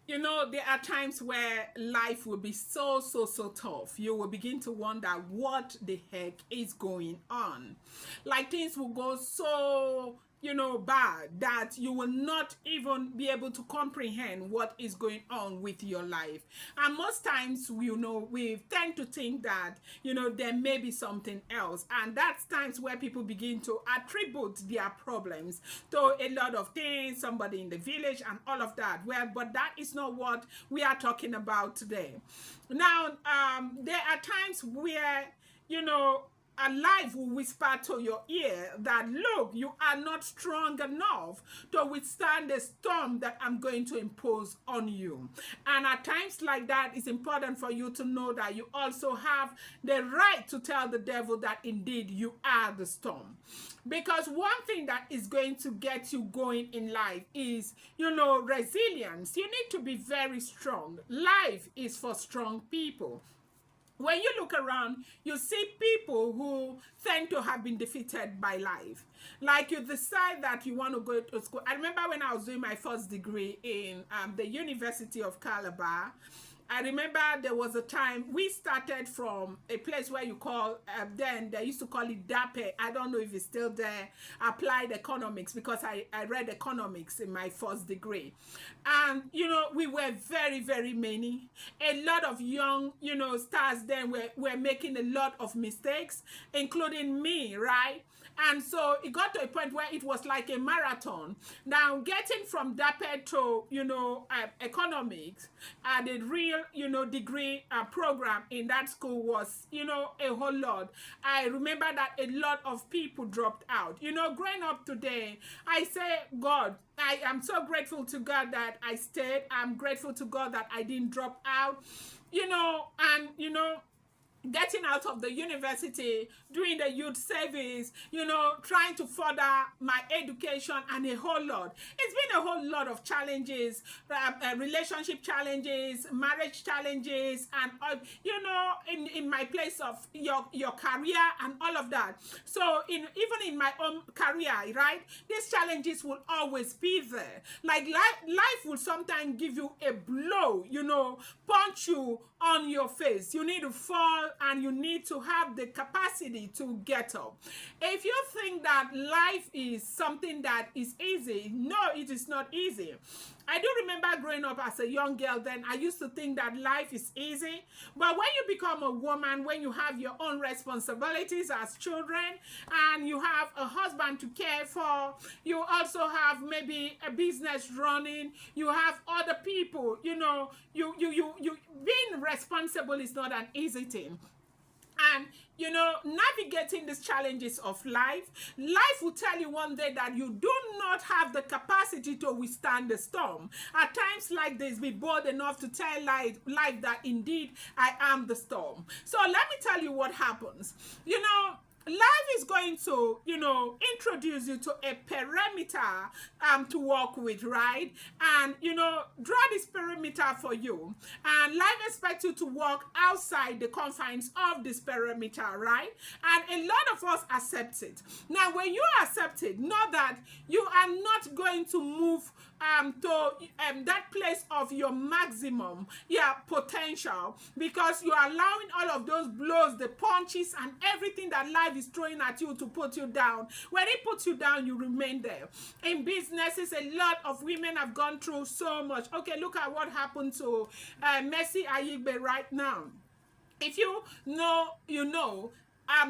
You know, there are times where life will be so tough. You will begin to wonder what the heck is going on. Like things will go so, bad that you will not even be able to comprehend what is going on with your life. And most times, we tend to think that, there may be something else. And that's times where people begin to attribute their problems to a lot of things, somebody in the village and all of that. Well, but that is not what we are talking about today. Now, there are times where, a life will whisper to your ear that, look, you are not strong enough to withstand the storm that I'm going to impose on you. And at times like that, it's important for you to know that you also have the right to tell the devil that indeed you are the storm. Because one thing that is going to get you going in life is, resilience. You need to be very strong. Life is for strong people. When you look around, you see people who tend to have been defeated by life. Like you decide that you want to go to school. I remember when I was doing my first degree in the University of Calabar. I remember there was a time we started from a place where you call, then they used to call it DAPE. I don't know if it's still there, applied economics, because I read economics in my first degree. And, we were very many. A lot of young, stars then were making a lot of mistakes, including me, right? And so it got to a point where it was like a marathon. Now, getting from DAPE to, economics, the real, degree program in that school was, a whole lot. I remember that a lot of people dropped out. Growing up today, I say, God, I am so grateful to God that I stayed. I'm grateful to God that I didn't drop out, getting out of the university, doing the youth service, trying to further my education and a whole lot. It's been a whole lot of challenges, relationship challenges, marriage challenges, and, in my place of your career and all of that. So even in my own career, right, these challenges will always be there. Like life will sometimes give you a blow, punch you on your face. You need to fall and you need to have the capacity to get up. If you think that life is something that is easy, no, it is not easy. I do remember growing up as a young girl, then I used to think that life is easy. But when you become a woman, when you have your own responsibilities as children, and you have a husband to care for, you also have maybe a business running, you have other people, you being responsible is not an easy thing. And, navigating these challenges of life will tell you one day that you do not have the capacity to withstand the storm. At times like this, be bold enough to tell life that indeed I am the storm. So let me tell you what happens. Life is going to, introduce you to a perimeter to work with, right? And, draw this perimeter for you. And life expects you to walk outside the confines of this perimeter, right? And a lot of us accept it. Now, when you accept it, know that you are not going to move to that place of your maximum potential, because you are allowing all of those blows, the punches, and everything that life is throwing at you to put you down. When it puts you down, you remain there. In businesses, a lot of women have gone through so much. Okay, look at what happened to Mercy Aigbe right now. If you know, you know.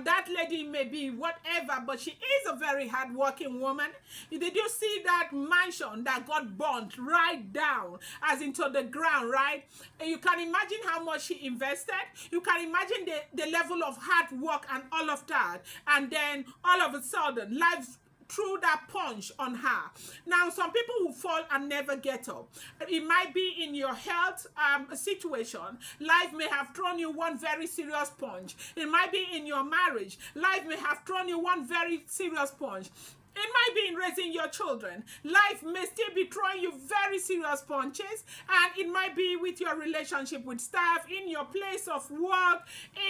That lady may be whatever, but she is a very hardworking woman. Did you see that mansion that got burnt right down, as into the ground, right? And you can imagine how much she invested. You can imagine the level of hard work and all of that. And then all of a sudden, life threw that punch on her. Now, some people will fall and never get up. It might be in your health situation. Life may have thrown you one very serious punch. It might be in your marriage. Life may have thrown you one very serious punch. It might be in raising your children. Life may still be throwing you very serious punches, and it might be with your relationship with staff, in your place of work,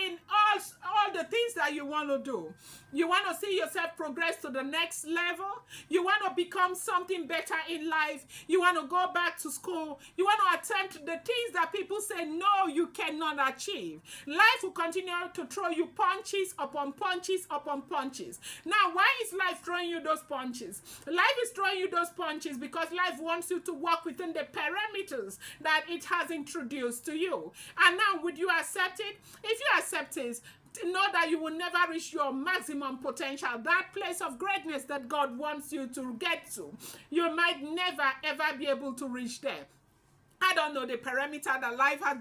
in all the things that you want to do. You want to see yourself progress to the next level. You want to become something better in life. You want to go back to school. You want to attempt the things that people say, no, you cannot achieve. Life will continue to throw you punches upon punches upon punches. Now, why is life throwing you those punches? Life is throwing you those punches because life wants you to work within the parameters that it has introduced to you. And now, would you accept it? If you accept it, know that you will never reach your maximum potential, that place of greatness that God wants you to get to. You might never, ever be able to reach there. I don't know the parameter that life has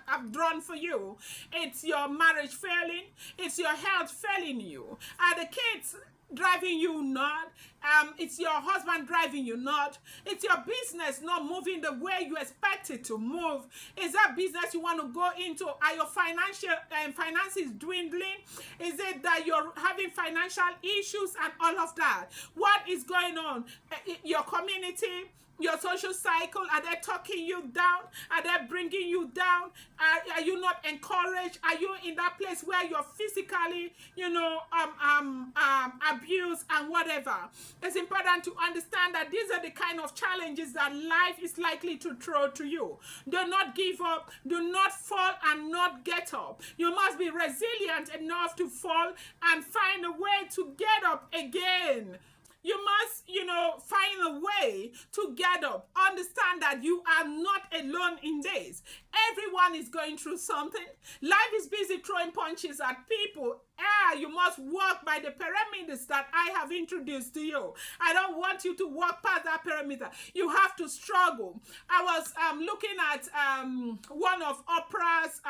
have drawn for you. It's your marriage failing. It's your health failing you. Are the kids driving you not? It's your husband driving you not? It's your business not moving the way you expect it to move? Is that business you want to go into? Are your finances dwindling? Is it that you're having financial issues and all of that? What is going on? Your community, your social cycle, are they talking you down? Are they bringing you down? Are you not encouraged? Are you in that place where you're physically, abused and whatever? It's important to understand that these are the kind of challenges that life is likely to throw to you. Do not give up. Do not fall and not get up. You must be resilient enough to fall and find a way to get up again. You must, find a way to get up. Understand that you are not alone in this. Everyone is going through something. Life is busy throwing punches at people. You must walk by the parameters that I have introduced to you. I don't want you to walk past that parameter. You have to struggle. I was looking at one of Oprah's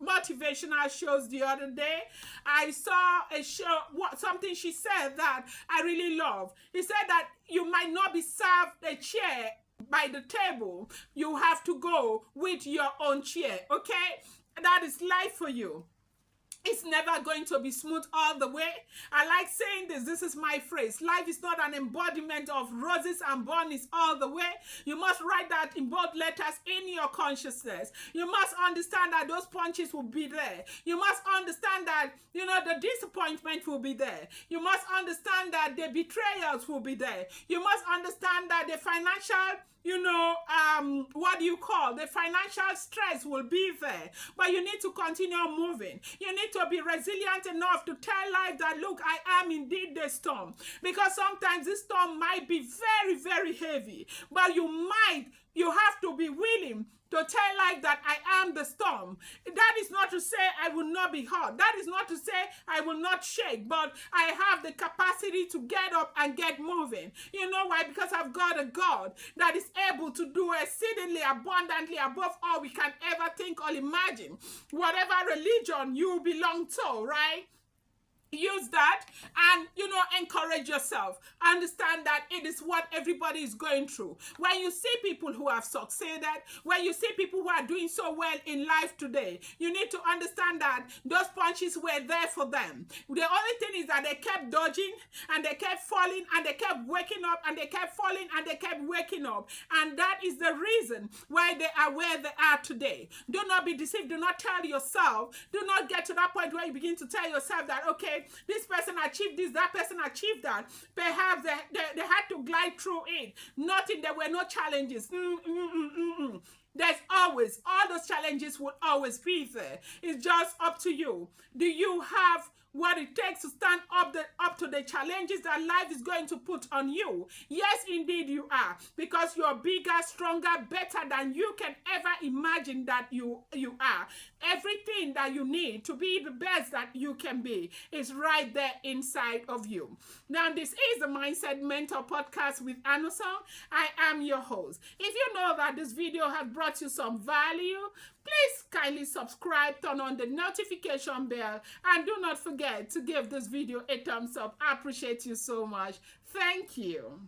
motivational shows the other day. I saw a show, something she said that I really love. He said that you might not be served a chair by the table. You have to go with your own chair, okay? That is life for you. It's never going to be smooth all the way. I like saying this. This is my phrase. Life is not an embodiment of roses and bunnies all the way. You must write that in both letters in your consciousness. You must understand that those punches will be there. You must understand that, the disappointment will be there. You must understand that the betrayals will be there. You must understand that the financial the financial stress will be there, but you need to continue moving. You need to be resilient enough to tell life that, look, I am indeed the storm, because sometimes this storm might be very, very heavy, but you have to be willing to tell life that I am the storm. That is not to say I will not be hurt. That is not to say I will not shake, but I have the capacity to get up and get moving. You know why? Because I've got a God that is able to do exceedingly abundantly above all we can ever think or imagine. Whatever religion you belong to, right? Use that and, encourage yourself. Understand that it is what everybody is going through. When you see people who have succeeded, when you see people who are doing so well in life today, you need to understand that those punches were there for them. The only thing is that they kept dodging and they kept falling and they kept waking up and they kept falling and they kept waking up. And that is the reason why they are where they are today. Do not be deceived. Do not tell yourself. Do not get to that point where you begin to tell yourself that, okay, this person achieved this, that person achieved that. Perhaps they had to glide through it. Nothing, there were no challenges. There's always, all those challenges will always be there. It's just up to you. Do you have what it takes to stand up to the challenges that life is going to put on you? Yes, indeed you are, because you're bigger, stronger, better than you can ever imagine that you are. Everything that you need to be the best that you can be is right there inside of you. Now, this is the Mindset Mentor Podcast with Anusong. I am your host. If you know that this video has brought you some value, please kindly subscribe, turn on the notification bell, and do not forget to give this video a thumbs up. I appreciate you so much. Thank you.